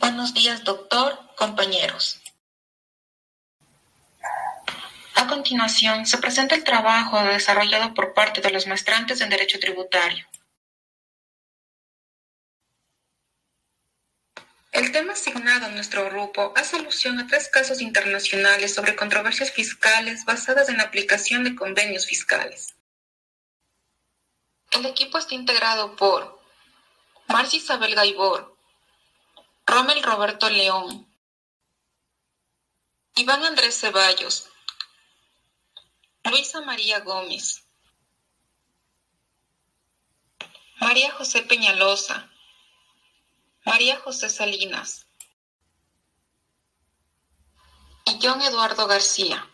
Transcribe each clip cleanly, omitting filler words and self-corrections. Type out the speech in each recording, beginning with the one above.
Buenos días, doctor, compañeros. A continuación, se presenta el trabajo desarrollado por parte de los maestrantes en Derecho Tributario. El tema asignado a nuestro grupo hace alusión a 3 casos internacionales sobre controversias fiscales basadas en la aplicación de convenios fiscales. El equipo está integrado por Marcia Isabel Gaibor, Rommel Roberto León, Iván Andrés Ceballos, Luisa María Gómez, María José Peñalosa, María José Salinas y John Eduardo García.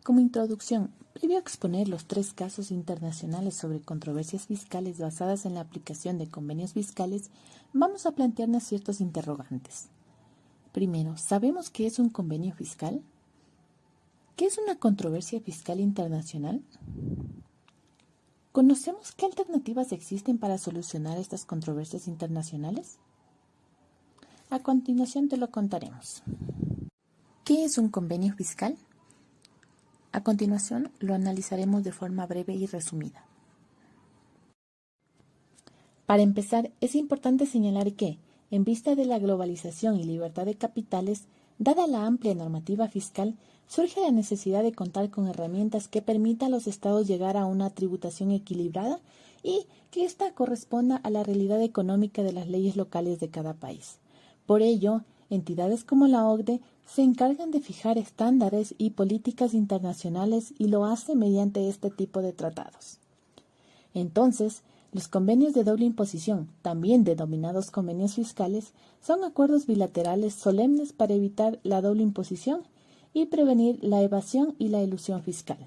Como introducción, previo a exponer los 3 casos internacionales sobre controversias fiscales basadas en la aplicación de convenios fiscales, vamos a plantearnos ciertos interrogantes. Primero, ¿sabemos qué es un convenio fiscal? ¿Qué es una controversia fiscal internacional? ¿Conocemos qué alternativas existen para solucionar estas controversias internacionales? A continuación te lo contaremos. ¿Qué es un convenio fiscal? A continuación lo analizaremos de forma breve y resumida. Para empezar, es importante señalar que, en vista de la globalización y libertad de capitales, dada la amplia normativa fiscal, surge la necesidad de contar con herramientas que permitan a los estados llegar a una tributación equilibrada y que ésta corresponda a la realidad económica de las leyes locales de cada país. Por ello, entidades como la OCDE se encargan de fijar estándares y políticas internacionales y lo hace mediante este tipo de tratados. Entonces, los convenios de doble imposición, también denominados convenios fiscales, son acuerdos bilaterales solemnes para evitar la doble imposición y prevenir la evasión y la elusión fiscal.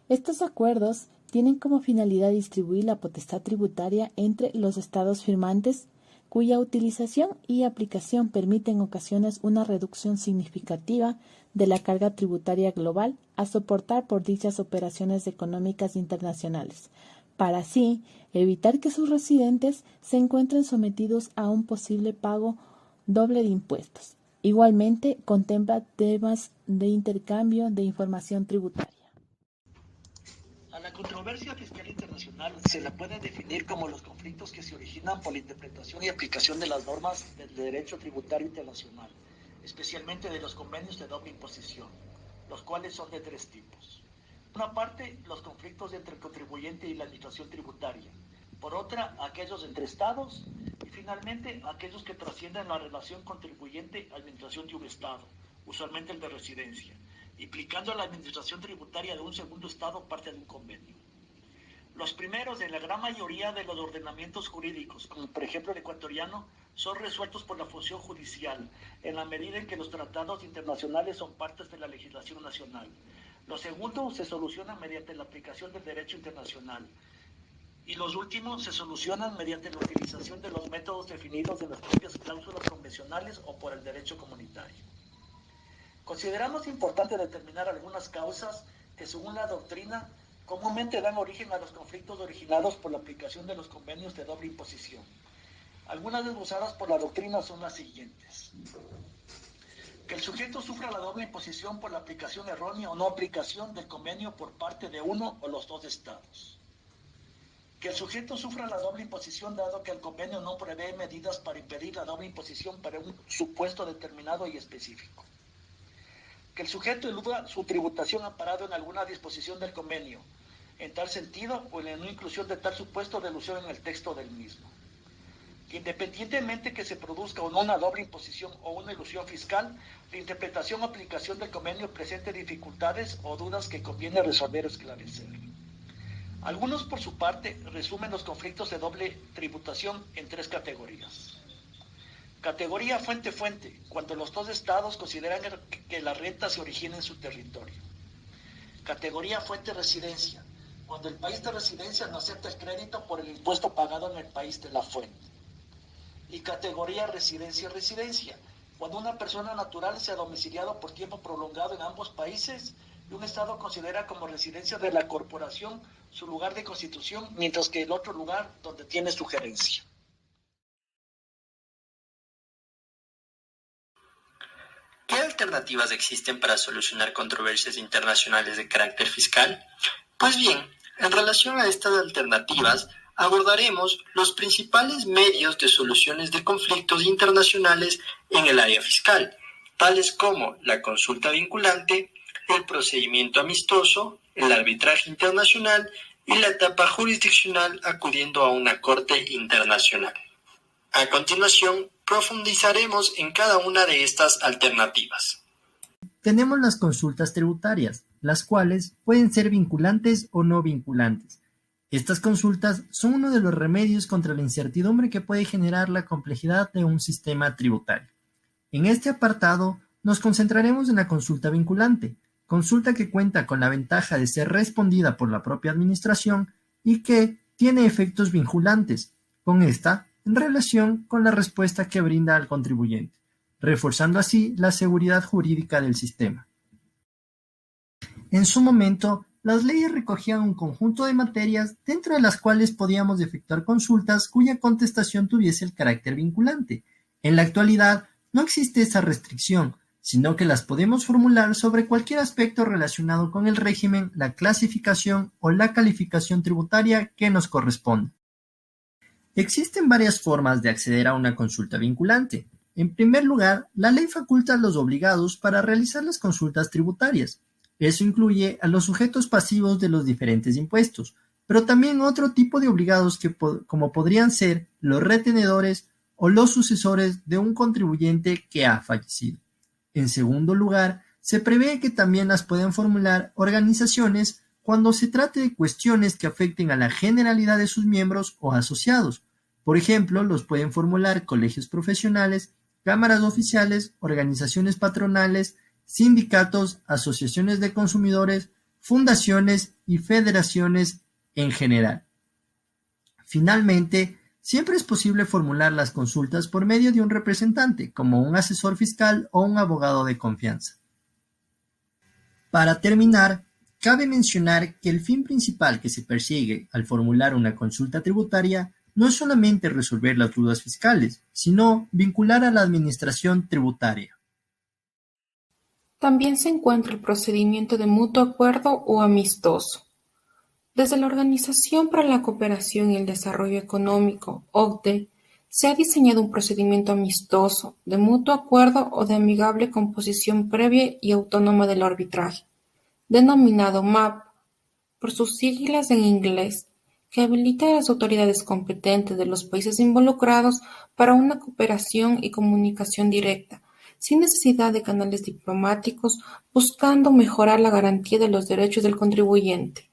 Estos acuerdos tienen como finalidad distribuir la potestad tributaria entre los estados firmantes, cuya utilización y aplicación permite en ocasiones una reducción significativa de la carga tributaria global a soportar por dichas operaciones económicas internacionales, para así evitar que sus residentes se encuentren sometidos a un posible pago doble de impuestos. Igualmente, contempla temas de intercambio de información tributaria. A la controversia fiscal internacional se la puede definir como los conflictos que se originan por la interpretación y aplicación de las normas del derecho tributario internacional, especialmente de los convenios de doble imposición, los cuales son de 3 tipos. Por una parte, los conflictos entre el contribuyente y la administración tributaria. Por otra, aquellos entre estados. Y finalmente, aquellos que trascienden la relación contribuyente-administración de un estado, usualmente el de residencia, implicando a la administración tributaria de un segundo estado parte de un convenio. Los primeros, en la gran mayoría de los ordenamientos jurídicos, como por ejemplo el ecuatoriano, son resueltos por la función judicial, en la medida en que los tratados internacionales son partes de la legislación nacional. Los segundos se solucionan mediante la aplicación del derecho internacional. Y los últimos se solucionan mediante la utilización de los métodos definidos en las propias cláusulas convencionales o por el derecho comunitario. Consideramos importante determinar algunas causas que, según la doctrina, comúnmente dan origen a los conflictos originados por la aplicación de los convenios de doble imposición. Algunas esbozadas por la doctrina son las siguientes: que el sujeto sufra la doble imposición por la aplicación errónea o no aplicación del convenio por parte de uno o los 2 estados. Que el sujeto sufra la doble imposición dado que el convenio no prevé medidas para impedir la doble imposición para un supuesto determinado y específico. Que el sujeto eluda su tributación amparado en alguna disposición del convenio, en tal sentido o en la no inclusión de tal supuesto de elusión en el texto del mismo. Que independientemente que se produzca o no una doble imposición o una elusión fiscal, la interpretación o aplicación del convenio presente dificultades o dudas que conviene resolver o esclarecer. Algunos, por su parte, resumen los conflictos de doble tributación en 3 categorías. Categoría fuente-fuente, cuando los 2 estados consideran que la renta se origina en su territorio. Categoría fuente-residencia, cuando el país de residencia no acepta el crédito por el impuesto pagado en el país de la fuente. Y categoría residencia-residencia, cuando una persona natural se ha domiciliado por tiempo prolongado en ambos países, y un estado considera como residencia de la corporación su lugar de constitución, mientras que el otro lugar donde tiene su gerencia. ¿Qué alternativas existen para solucionar controversias internacionales de carácter fiscal? Pues bien, en relación a estas alternativas, abordaremos los principales medios de soluciones de conflictos internacionales en el área fiscal, tales como la consulta vinculante, el procedimiento amistoso, el arbitraje internacional y la etapa jurisdiccional acudiendo a una corte internacional. A continuación, profundizaremos en cada una de estas alternativas. Tenemos las consultas tributarias, las cuales pueden ser vinculantes o no vinculantes. Estas consultas son uno de los remedios contra la incertidumbre que puede generar la complejidad de un sistema tributario. En este apartado nos concentraremos en la consulta vinculante, consulta que cuenta con la ventaja de ser respondida por la propia administración y que tiene efectos vinculantes, con esta en relación con la respuesta que brinda al contribuyente, reforzando así la seguridad jurídica del sistema. En su momento, las leyes recogían un conjunto de materias dentro de las cuales podíamos efectuar consultas cuya contestación tuviese el carácter vinculante. En la actualidad, no existe esa restricción, sino que las podemos formular sobre cualquier aspecto relacionado con el régimen, la clasificación o la calificación tributaria que nos corresponda. Existen varias formas de acceder a una consulta vinculante. En primer lugar, la ley faculta a los obligados para realizar las consultas tributarias. Eso incluye a los sujetos pasivos de los diferentes impuestos, pero también otro tipo de obligados como podrían ser los retenedores o los sucesores de un contribuyente que ha fallecido. En segundo lugar, se prevé que también las pueden formular organizaciones cuando se trate de cuestiones que afecten a la generalidad de sus miembros o asociados. Por ejemplo, los pueden formular colegios profesionales, cámaras oficiales, organizaciones patronales, sindicatos, asociaciones de consumidores, fundaciones y federaciones en general. Finalmente, siempre es posible formular las consultas por medio de un representante, como un asesor fiscal o un abogado de confianza. Para terminar, cabe mencionar que el fin principal que se persigue al formular una consulta tributaria no es solamente resolver las dudas fiscales, sino vincular a la administración tributaria. También se encuentra el procedimiento de mutuo acuerdo o amistoso. Desde la Organización para la Cooperación y el Desarrollo Económico, OCDE, se ha diseñado un procedimiento amistoso, de mutuo acuerdo o de amigable composición previa y autónoma del arbitraje, denominado MAP, por sus siglas en inglés, que habilita a las autoridades competentes de los países involucrados para una cooperación y comunicación directa, sin necesidad de canales diplomáticos, buscando mejorar la garantía de los derechos del contribuyente.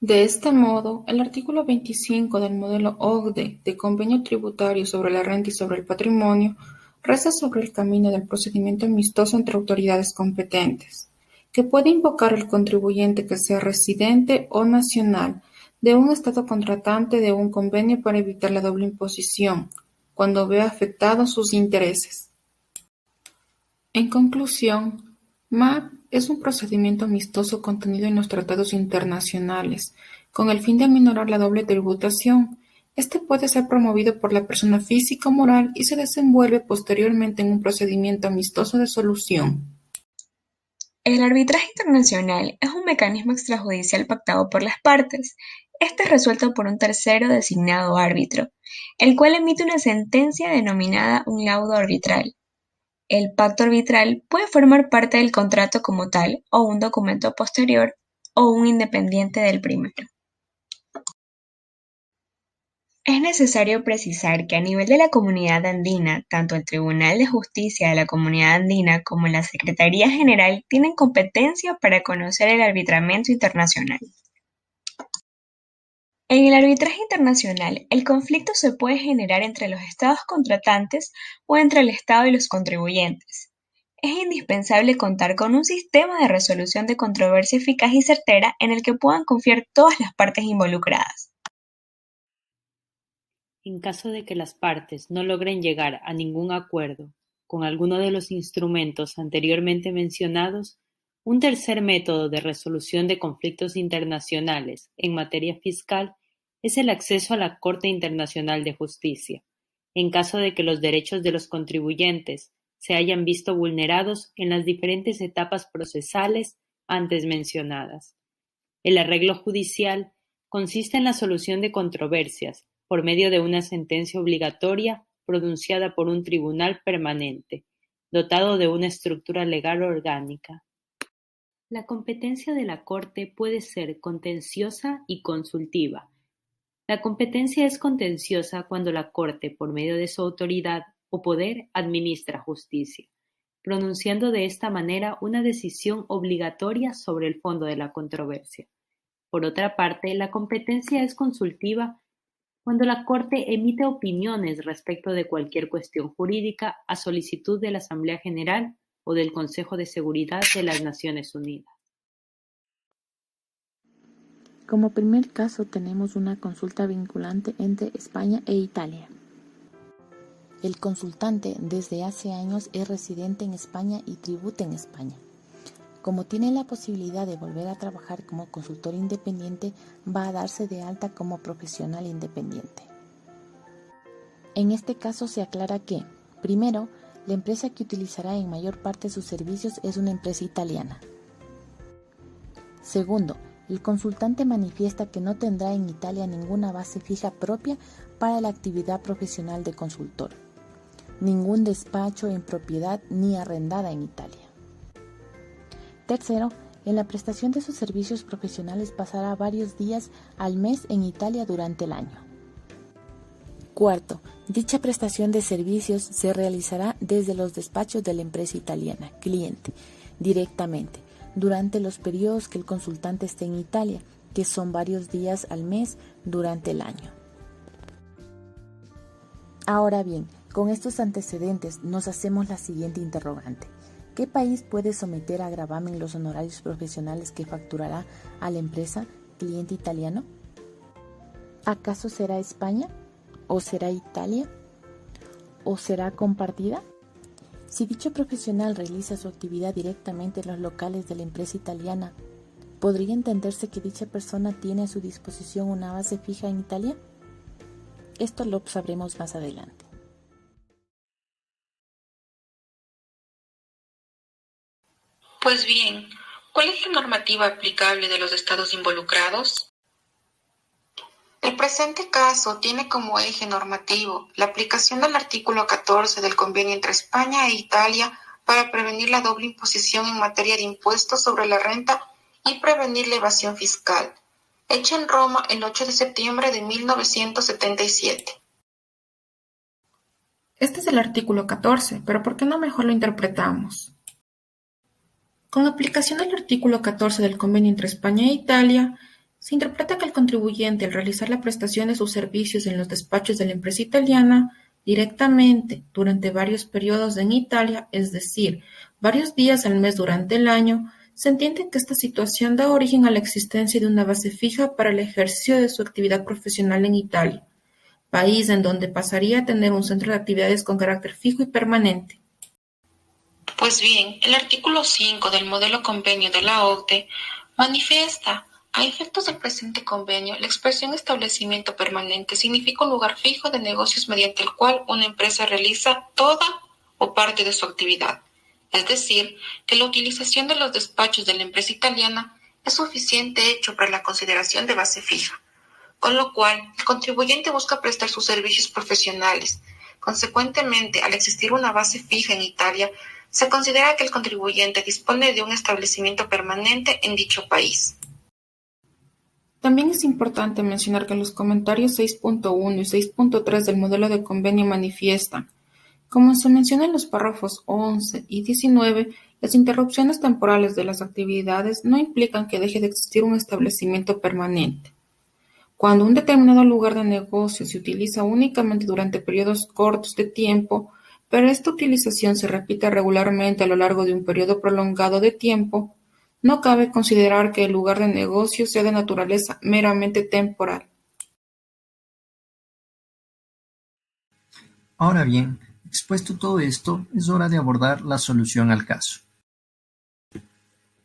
De este modo, el artículo 25 del modelo OCDE de Convenio Tributario sobre la Renta y sobre el Patrimonio reza sobre el camino del procedimiento amistoso entre autoridades competentes, que puede invocar el contribuyente que sea residente o nacional de un Estado contratante de un convenio para evitar la doble imposición, cuando vea afectados sus intereses. En conclusión, MAP es un procedimiento amistoso contenido en los tratados internacionales, con el fin de aminorar la doble tributación. Este puede ser promovido por la persona física o moral y se desenvuelve posteriormente en un procedimiento amistoso de solución. El arbitraje internacional es un mecanismo extrajudicial pactado por las partes. Este es resuelto por un tercero designado árbitro, el cual emite una sentencia denominada un laudo arbitral. El pacto arbitral puede formar parte del contrato como tal, o un documento posterior, o un independiente del primero. Es necesario precisar que a nivel de la Comunidad Andina, tanto el Tribunal de Justicia de la Comunidad Andina como la Secretaría General tienen competencia para conocer el arbitramiento internacional. En el arbitraje internacional, el conflicto se puede generar entre los estados contratantes o entre el Estado y los contribuyentes. Es indispensable contar con un sistema de resolución de controversia eficaz y certera en el que puedan confiar todas las partes involucradas. En caso de que las partes no logren llegar a ningún acuerdo con alguno de los instrumentos anteriormente mencionados, Un tercer método de resolución de conflictos internacionales en materia fiscal es el acceso a la Corte Internacional de Justicia, en caso de que los derechos de los contribuyentes se hayan visto vulnerados en las diferentes etapas procesales antes mencionadas. El arreglo judicial consiste en la solución de controversias por medio de una sentencia obligatoria pronunciada por un tribunal permanente, dotado de una estructura legal orgánica. La competencia de la Corte puede ser contenciosa y consultiva. La competencia es contenciosa cuando la Corte, por medio de su autoridad o poder, administra justicia, pronunciando de esta manera una decisión obligatoria sobre el fondo de la controversia. Por otra parte, la competencia es consultiva cuando la Corte emite opiniones respecto de cualquier cuestión jurídica a solicitud de la Asamblea General o del Consejo de Seguridad de las Naciones Unidas. Como primer caso tenemos una consulta vinculante entre España e Italia. El consultante desde hace años es residente en España y tributa en España. Como tiene la posibilidad de volver a trabajar como consultor independiente, va a darse de alta como profesional independiente. En este caso se aclara que, primero, la empresa que utilizará en mayor parte sus servicios es una empresa italiana. Segundo, el consultante manifiesta que no tendrá en Italia ninguna base fija propia para la actividad profesional de consultor, ningún despacho en propiedad ni arrendada en Italia. Tercero, en la prestación de sus servicios profesionales pasará varios días al mes en Italia durante el año. Cuarto, dicha prestación de servicios se realizará desde los despachos de la empresa italiana, cliente, directamente, durante los periodos que el consultante esté en Italia, que son varios días al mes durante el año. Ahora bien, con estos antecedentes nos hacemos la siguiente interrogante. ¿Qué país puede someter a gravamen los honorarios profesionales que facturará a la empresa cliente italiano? ¿Acaso será España? ¿O será Italia? ¿O será compartida? Si dicho profesional realiza su actividad directamente en los locales de la empresa italiana, ¿podría entenderse que dicha persona tiene a su disposición una base fija en Italia? Esto lo sabremos más adelante. Pues bien, ¿cuál es la normativa aplicable de los estados involucrados? El presente caso tiene como eje normativo la aplicación del artículo 14 del Convenio entre España e Italia para prevenir la doble imposición en materia de impuestos sobre la renta y prevenir la evasión fiscal, hecha en Roma el 8 de septiembre de 1977. Este es el artículo 14, pero ¿por qué no mejor lo interpretamos? Con aplicación del artículo 14 del Convenio entre España e Italia, se interpreta que el contribuyente, al realizar la prestación de sus servicios en los despachos de la empresa italiana, directamente, durante varios periodos en Italia, es decir, varios días al mes durante el año, se entiende que esta situación da origen a la existencia de una base fija para el ejercicio de su actividad profesional en Italia, país en donde pasaría a tener un centro de actividades con carácter fijo y permanente. Pues bien, el artículo 5 del modelo convenio de la OCDE manifiesta, a efectos del presente convenio, la expresión establecimiento permanente significa un lugar fijo de negocios mediante el cual una empresa realiza toda o parte de su actividad. Es decir, que la utilización de los despachos de la empresa italiana es suficiente hecho para la consideración de base fija, con lo cual el contribuyente busca prestar sus servicios profesionales. Consecuentemente, al existir una base fija en Italia, se considera que el contribuyente dispone de un establecimiento permanente en dicho país. También es importante mencionar que los comentarios 6.1 y 6.3 del modelo de convenio manifiestan, como se menciona en los párrafos 11 y 19, las interrupciones temporales de las actividades no implican que deje de existir un establecimiento permanente. Cuando un determinado lugar de negocio se utiliza únicamente durante periodos cortos de tiempo, pero esta utilización se repite regularmente a lo largo de un periodo prolongado de tiempo, no cabe considerar que el lugar de negocio sea de naturaleza meramente temporal. Ahora bien, expuesto todo esto, es hora de abordar la solución al caso.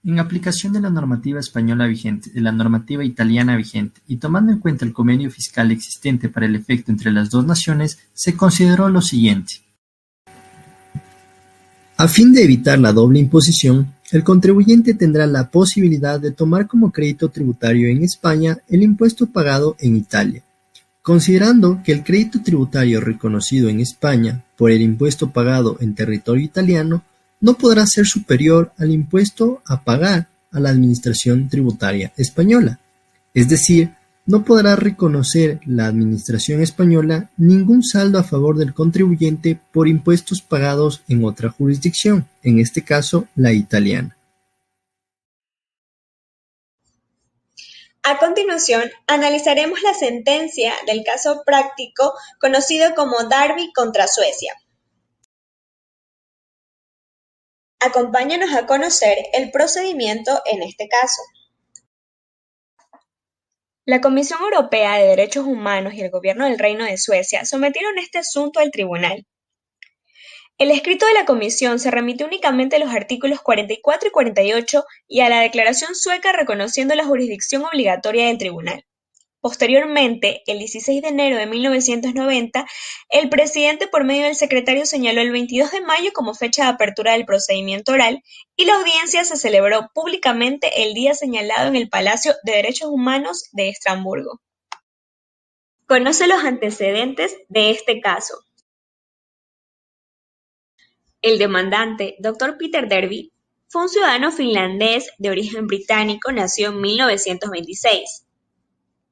En aplicación de la normativa española vigente, de la normativa italiana vigente y tomando en cuenta el convenio fiscal existente para el efecto entre las dos naciones, se consideró lo siguiente. A fin de evitar la doble imposición, el contribuyente tendrá la posibilidad de tomar como crédito tributario en España el impuesto pagado en Italia, considerando que el crédito tributario reconocido en España por el impuesto pagado en territorio italiano no podrá ser superior al impuesto a pagar a la Administración Tributaria Española. Es decir, no podrá reconocer la Administración española ningún saldo a favor del contribuyente por impuestos pagados en otra jurisdicción, en este caso la italiana. A continuación, analizaremos la sentencia del caso práctico conocido como Darby contra Suecia. Acompáñanos a conocer el procedimiento en este caso. La Comisión Europea de Derechos Humanos y el Gobierno del Reino de Suecia sometieron este asunto al tribunal. El escrito de la Comisión se remite únicamente a los artículos 44 y 48 y a la declaración sueca reconociendo la jurisdicción obligatoria del tribunal. Posteriormente, el 16 de enero de 1990, el presidente por medio del secretario señaló el 22 de mayo como fecha de apertura del procedimiento oral y la audiencia se celebró públicamente el día señalado en el Palacio de Derechos Humanos de Estrasburgo. Conoce los antecedentes de este caso. El demandante, Dr. Peter Derby, fue un ciudadano finlandés de origen británico, nació en 1926.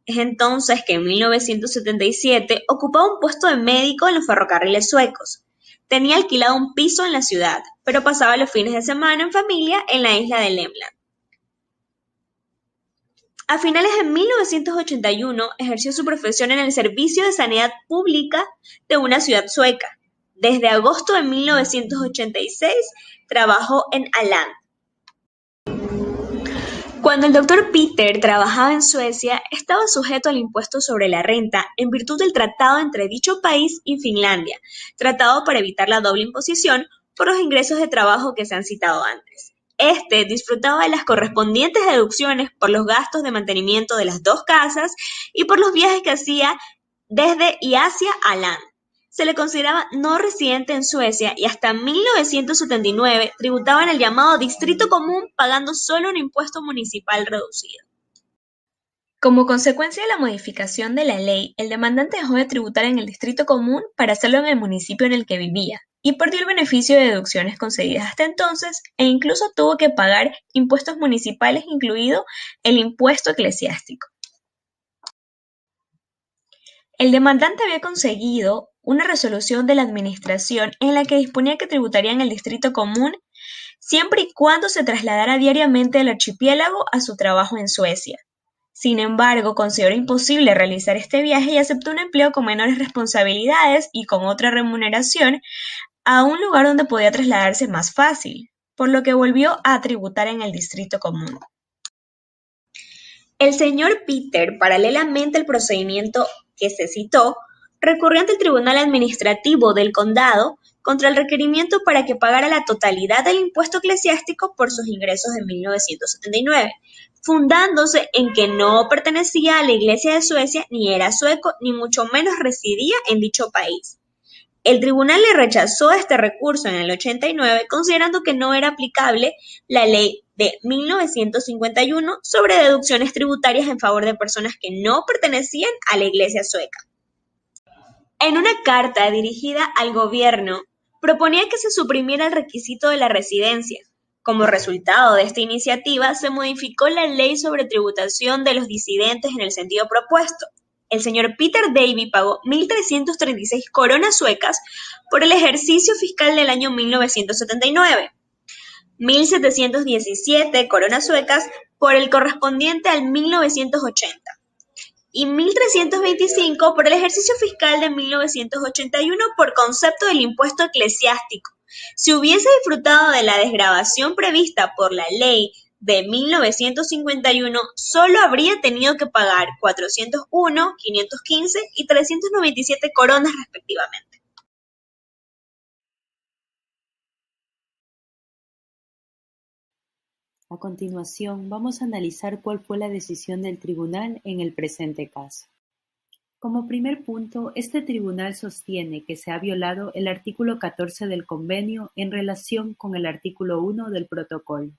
Es entonces que en 1977 ocupaba un puesto de médico en los ferrocarriles suecos. Tenía alquilado un piso en la ciudad, pero pasaba los fines de semana en familia en la isla de Lemland. A finales de 1981 ejerció su profesión en el Servicio de Sanidad Pública de una ciudad sueca. Desde agosto de 1986 trabajó en Åland. Cuando el Dr. Peter trabajaba en Suecia, estaba sujeto al impuesto sobre la renta en virtud del tratado entre dicho país y Finlandia, tratado para evitar la doble imposición por los ingresos de trabajo que se han citado antes. Este disfrutaba de las correspondientes deducciones por los gastos de mantenimiento de las dos casas y por los viajes que hacía desde y hacia Åland. Se le consideraba no residente en Suecia y hasta 1979 tributaba en el llamado Distrito Común pagando solo un impuesto municipal reducido. Como consecuencia de la modificación de la ley, el demandante dejó de tributar en el Distrito Común para hacerlo en el municipio en el que vivía y perdió el beneficio de deducciones concedidas hasta entonces e incluso tuvo que pagar impuestos municipales, incluido el impuesto eclesiástico. El demandante había conseguido una resolución de la administración en la que disponía que tributaría en el Distrito Común siempre y cuando se trasladara diariamente del archipiélago a su trabajo en Suecia. Sin embargo, consideró imposible realizar este viaje y aceptó un empleo con menores responsabilidades y con otra remuneración a un lugar donde podía trasladarse más fácil, por lo que volvió a tributar en el Distrito Común. El señor Peter, paralelamente al procedimiento que se citó, recurrió ante el Tribunal Administrativo del Condado contra el requerimiento para que pagara la totalidad del impuesto eclesiástico por sus ingresos de 1979, fundándose en que no pertenecía a la Iglesia de Suecia, ni era sueco, ni mucho menos residía en dicho país. El tribunal le rechazó este recurso en el 89, considerando que no era aplicable la ley de 1951 sobre deducciones tributarias en favor de personas que no pertenecían a la Iglesia sueca. En una carta dirigida al gobierno, proponía que se suprimiera el requisito de la residencia. Como resultado de esta iniciativa, se modificó la ley sobre tributación de los disidentes en el sentido propuesto. El señor Peter Davy pagó 1.336 coronas suecas por el ejercicio fiscal del año 1979, 1.717 coronas suecas por el correspondiente al 1980 y 1.325 por el ejercicio fiscal de 1981 por concepto del impuesto eclesiástico. Si hubiese disfrutado de la desgravación prevista por la ley de 1951, solo habría tenido que pagar 401, 515 y 397 coronas respectivamente. A continuación, vamos a analizar cuál fue la decisión del tribunal en el presente caso. Como primer punto, este tribunal sostiene que se ha violado el artículo 14 del convenio en relación con el artículo 1 del protocolo.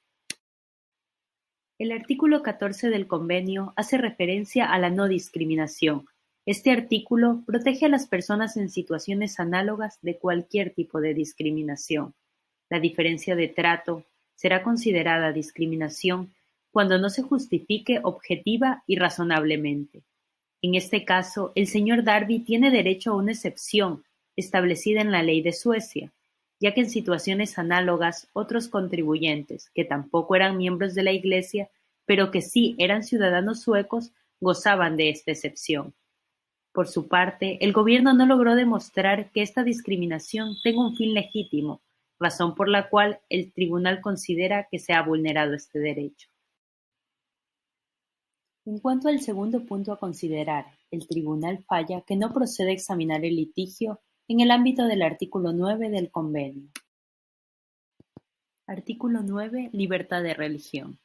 El artículo 14 del convenio hace referencia a la no discriminación. Este artículo protege a las personas en situaciones análogas de cualquier tipo de discriminación. La diferencia de trato será considerada discriminación cuando no se justifique objetiva y razonablemente. En este caso, el señor Darby tiene derecho a una excepción establecida en la ley de Suecia, ya que en situaciones análogas otros contribuyentes, que tampoco eran miembros de la Iglesia, pero que sí eran ciudadanos suecos, gozaban de esta excepción. Por su parte, el gobierno no logró demostrar que esta discriminación tenga un fin legítimo, razón por la cual el tribunal considera que se ha vulnerado este derecho. En cuanto al segundo punto a considerar, el tribunal falla que no procede a examinar el litigio en el ámbito del artículo 9 del convenio. Artículo 9. Libertad de religión.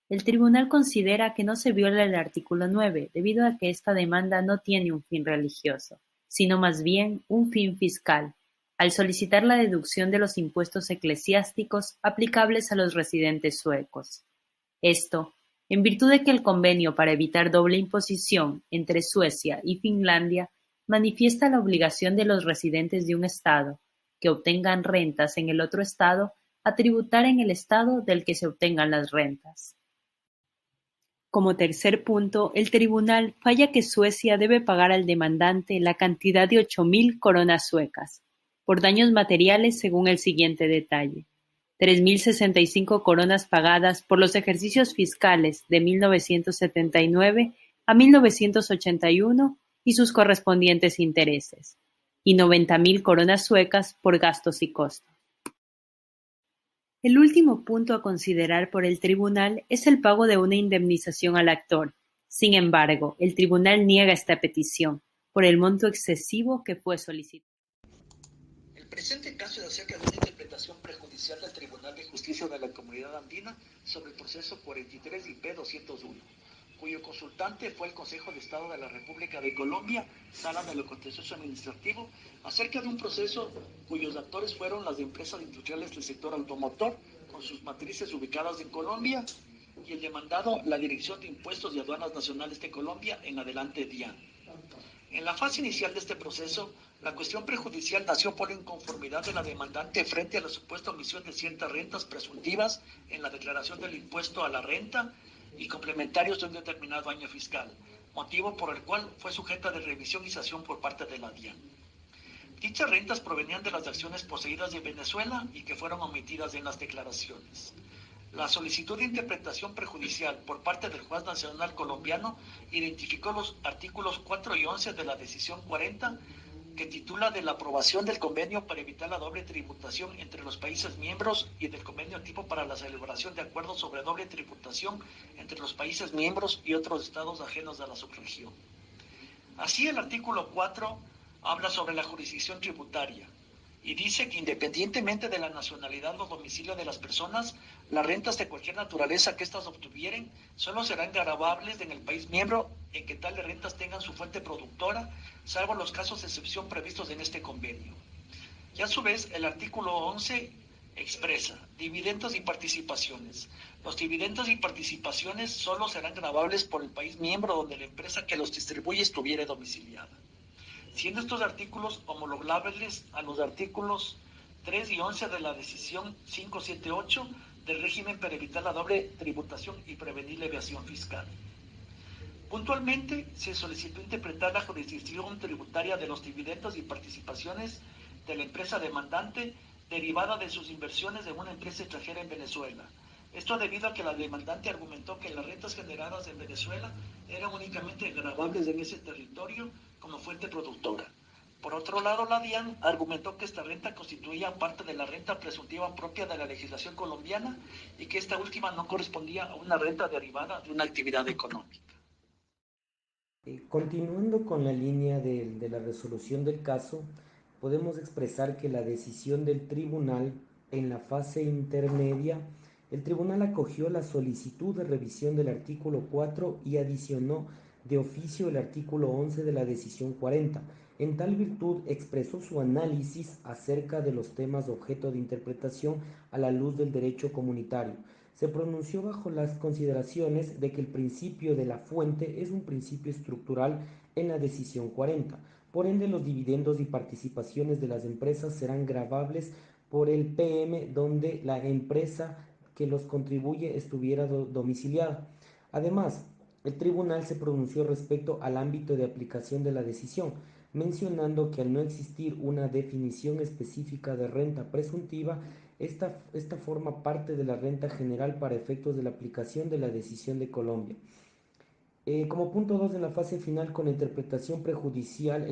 El tribunal considera que no se viola el artículo 9 debido a que esta demanda no tiene un fin religioso, sino más bien un fin fiscal, al solicitar la deducción de los impuestos eclesiásticos aplicables a los residentes suecos. Esto, en virtud de que el convenio para evitar doble imposición entre Suecia y Finlandia manifiesta la obligación de los residentes de un estado que obtengan rentas en el otro estado a tributar en el estado del que se obtengan las rentas. Como tercer punto, el tribunal falla que Suecia debe pagar al demandante la cantidad de 8.000 coronas suecas, por daños materiales según el siguiente detalle: 3.065 coronas pagadas por los ejercicios fiscales de 1979 a 1981 y sus correspondientes intereses, y 90.000 coronas suecas por gastos y costos. El último punto a considerar por el tribunal es el pago de una indemnización al actor. Sin embargo, el tribunal niega esta petición por el monto excesivo que fue solicitado. El presente caso es acerca de una interpretación prejudicial del Tribunal de Justicia de la Comunidad Andina sobre el proceso 43 IP 201, cuyo consultante fue el Consejo de Estado de la República de Colombia, Sala de lo Contencioso Administrativo, acerca de un proceso cuyos actores fueron las empresas industriales del sector automotor, con sus matrices ubicadas en Colombia, y el demandado, la Dirección de Impuestos y Aduanas Nacionales de Colombia, en adelante DIAN. En la fase inicial de este proceso, la cuestión prejudicial nació por la inconformidad de la demandante frente a la supuesta omisión de ciertas rentas presuntivas en la declaración del impuesto a la renta y complementarios de un determinado año fiscal, motivo por el cual fue sujeta de revisión y sanción por parte de la DIAN. Dichas rentas provenían de las acciones poseídas de Venezuela y que fueron omitidas en las declaraciones. La solicitud de interpretación prejudicial por parte del juez nacional colombiano identificó los artículos 4 y 11 de la decisión 40, que titula de la aprobación del convenio para evitar la doble tributación entre los países miembros y del convenio tipo para la celebración de acuerdos sobre doble tributación entre los países miembros y otros estados ajenos a la subregión. Así, el artículo 4 habla sobre la jurisdicción tributaria y dice que independientemente de la nacionalidad o domicilio de las personas, las rentas de cualquier naturaleza que éstas obtuvieren solo serán gravables en el país miembro en que tales rentas tengan su fuente productora, salvo los casos de excepción previstos en este convenio. Y a su vez, el artículo 11 expresa dividendos y participaciones. Los dividendos y participaciones solo serán gravables por el país miembro donde la empresa que los distribuye estuviera domiciliada, siendo estos artículos homologables a los artículos 3 y 11 de la decisión 578 del régimen para evitar la doble tributación y prevenir la evasión fiscal. Puntualmente, se solicitó interpretar la jurisdicción tributaria de los dividendos y participaciones de la empresa demandante derivada de sus inversiones en una empresa extranjera en Venezuela. Esto debido a que la demandante argumentó que las rentas generadas en Venezuela eran únicamente gravables en ese territorio como fuente productora. Por otro lado, la DIAN argumentó que esta renta constituía parte de la renta presuntiva propia de la legislación colombiana y que esta última no correspondía a una renta derivada de una actividad económica. Continuando con la línea de la resolución del caso, podemos expresar que la decisión del tribunal en la fase intermedia El tribunal acogió la solicitud de revisión del artículo 4 y adicionó de oficio el artículo 11 de la decisión 40. En tal virtud expresó su análisis acerca de los temas objeto de interpretación a la luz del derecho comunitario. Se pronunció bajo las consideraciones de que el principio de la fuente es un principio estructural en la decisión 40. Por ende, los dividendos y participaciones de las empresas serán gravables por el PM donde la empresa que los contribuye estuviera domiciliada. Además, el tribunal se pronunció respecto al ámbito de aplicación de la decisión, mencionando que al no existir una definición específica de renta presuntiva, esta forma parte de la renta general para efectos de la aplicación de la decisión de Colombia. Como punto 2 en la fase final con la interpretación prejudicial,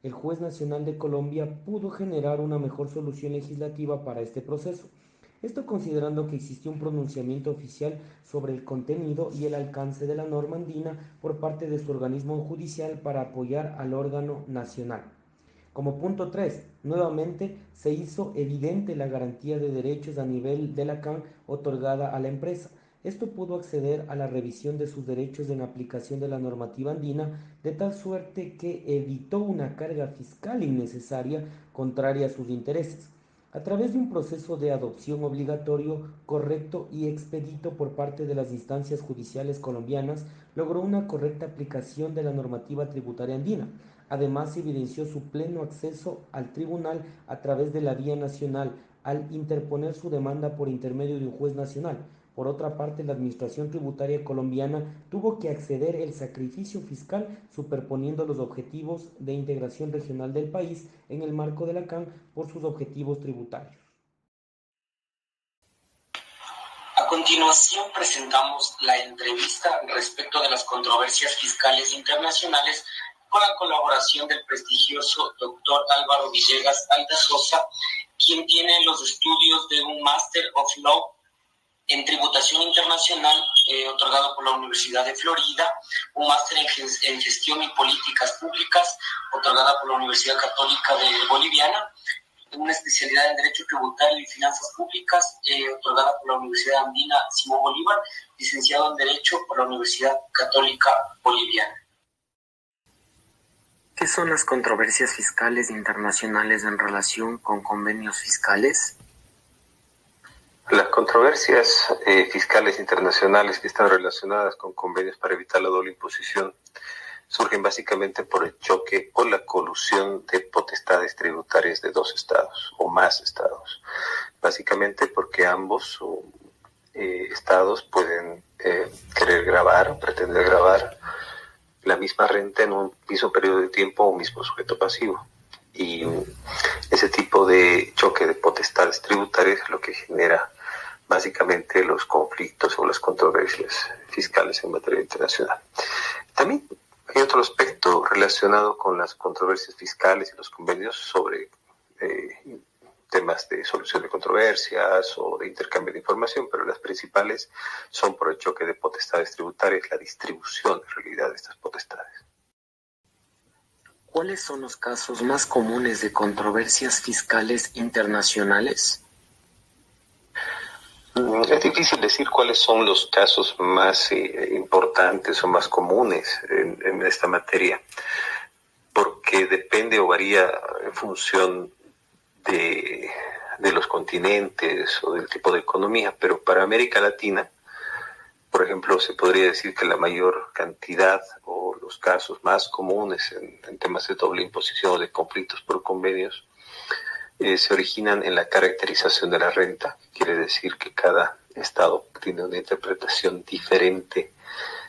el juez nacional de Colombia pudo generar una mejor solución legislativa para este proceso. Esto considerando que existió un pronunciamiento oficial sobre el contenido y el alcance de la norma andina por parte de su organismo judicial para apoyar al órgano nacional. Como punto 3, nuevamente se hizo evidente la garantía de derechos a nivel de la CAN otorgada a la empresa. Esto pudo acceder a la revisión de sus derechos en aplicación de la normativa andina, de tal suerte que evitó una carga fiscal innecesaria contraria a sus intereses. A través de un proceso de adopción obligatorio, correcto y expedito por parte de las instancias judiciales colombianas, logró una correcta aplicación de la normativa tributaria andina. Además, se evidenció su pleno acceso al tribunal a través de la vía nacional, al interponer su demanda por intermedio de un juez nacional. Por otra parte, la Administración Tributaria colombiana tuvo que acceder al sacrificio fiscal superponiendo los objetivos de integración regional del país en el marco de la CAN por sus objetivos tributarios. A continuación presentamos la entrevista respecto de las controversias fiscales internacionales con la colaboración del prestigioso doctor Álvaro Villegas Aldazosa, quien tiene los estudios de un Master of Law en Tributación Internacional otorgado por la Universidad de Florida, un máster en Gestión y Políticas Públicas otorgada por la Universidad Católica Boliviana, una especialidad en Derecho Tributario y Finanzas Públicas otorgada por la Universidad Andina Simón Bolívar, licenciado en Derecho por la Universidad Católica Boliviana. ¿Qué son las controversias fiscales internacionales en relación con convenios fiscales? Las controversias fiscales internacionales que están relacionadas con convenios para evitar la doble imposición surgen básicamente por el choque o la colusión de potestades tributarias de dos estados o más estados. Básicamente porque ambos estados pueden querer gravar o pretender gravar la misma renta en un mismo periodo de tiempo o mismo sujeto pasivo. Y ese tipo de choque de potestades tributarias es lo que genera básicamente los conflictos o las controversias fiscales en materia internacional. También hay otro aspecto relacionado con las controversias fiscales y los convenios sobre temas de solución de controversias o de intercambio de información, pero las principales son por el choque de potestades tributarias, la distribución en realidad de estas potestades. ¿Cuáles son los casos más comunes de controversias fiscales internacionales? Es difícil decir cuáles son los casos más importantes o más comunes en esta materia, porque depende o varía en función de los continentes o del tipo de economía, pero para América Latina, por ejemplo, se podría decir que la mayor cantidad o los casos más comunes en temas de doble imposición o de conflictos por convenios se originan en la caracterización de la renta. Quiere decir que cada estado tiene una interpretación diferente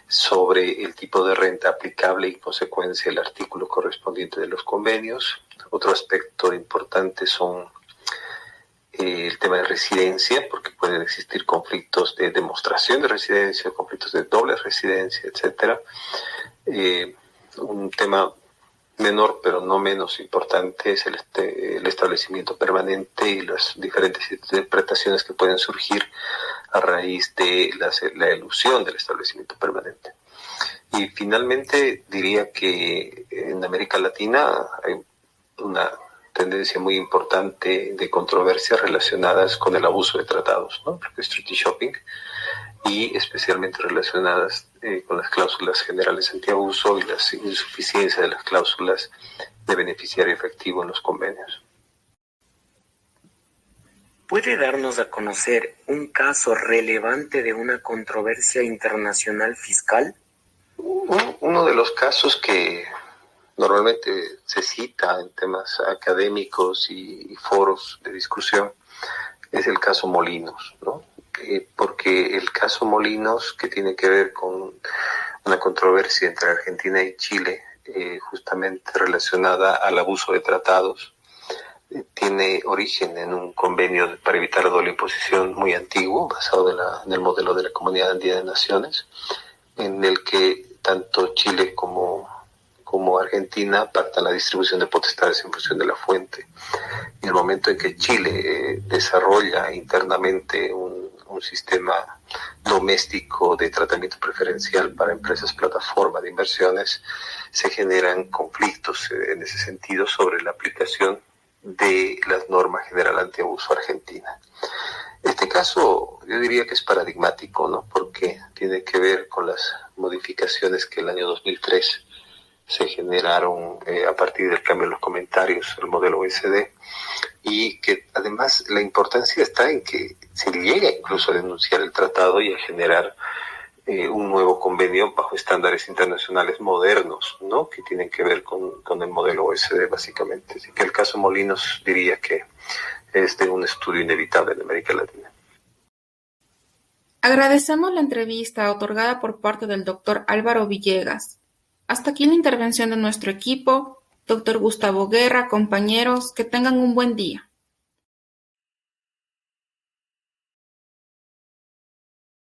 sobre el tipo de renta aplicable y en consecuencia el artículo correspondiente de los convenios. Otro aspecto importante son el tema de residencia, porque pueden existir conflictos de demostración de residencia, conflictos de doble residencia, etc. Un tema menor pero no menos importante es el establecimiento permanente y las diferentes interpretaciones que pueden surgir a raíz de la elusión del establecimiento permanente. Y finalmente diría que en América Latina hay una tendencia muy importante de controversias relacionadas con el abuso de tratados, ¿no? El treaty shopping, y especialmente relacionadas con las cláusulas generales antiabuso y las insuficiencias de las cláusulas de beneficiario efectivo en los convenios. ¿Puede darnos a conocer un caso relevante de una controversia internacional fiscal? Uno de los casos que normalmente se cita en temas académicos y foros de discusión es el caso Molinos, ¿no? Porque el caso Molinos, que tiene que ver con una controversia entre Argentina y Chile, justamente relacionada al abuso de tratados, tiene origen en un convenio para evitar la doble imposición muy antiguo, basado en el modelo de la Comunidad Andina de Naciones, en el que tanto Chile como Argentina pactan la distribución de potestades en función de la fuente. En el momento en que Chile desarrolla internamente un sistema doméstico de tratamiento preferencial para empresas plataforma de inversiones, se generan conflictos en ese sentido sobre la aplicación de las normas general antiabuso argentina. Este caso yo diría que es paradigmático, ¿no? Porque tiene que ver con las modificaciones que el año 2003 se generaron a partir del cambio de los comentarios al modelo OECD, y que además la importancia está en que se llega incluso a denunciar el tratado y a generar un nuevo convenio bajo estándares internacionales modernos, ¿no? Que tienen que ver con el modelo OECD básicamente. Así que el caso Molinos diría que es de un estudio inevitable en América Latina. Agradecemos la entrevista otorgada por parte del Dr. Álvaro Villegas. Hasta aquí la intervención de nuestro equipo. Dr. Gustavo Guerra, compañeros, que tengan un buen día.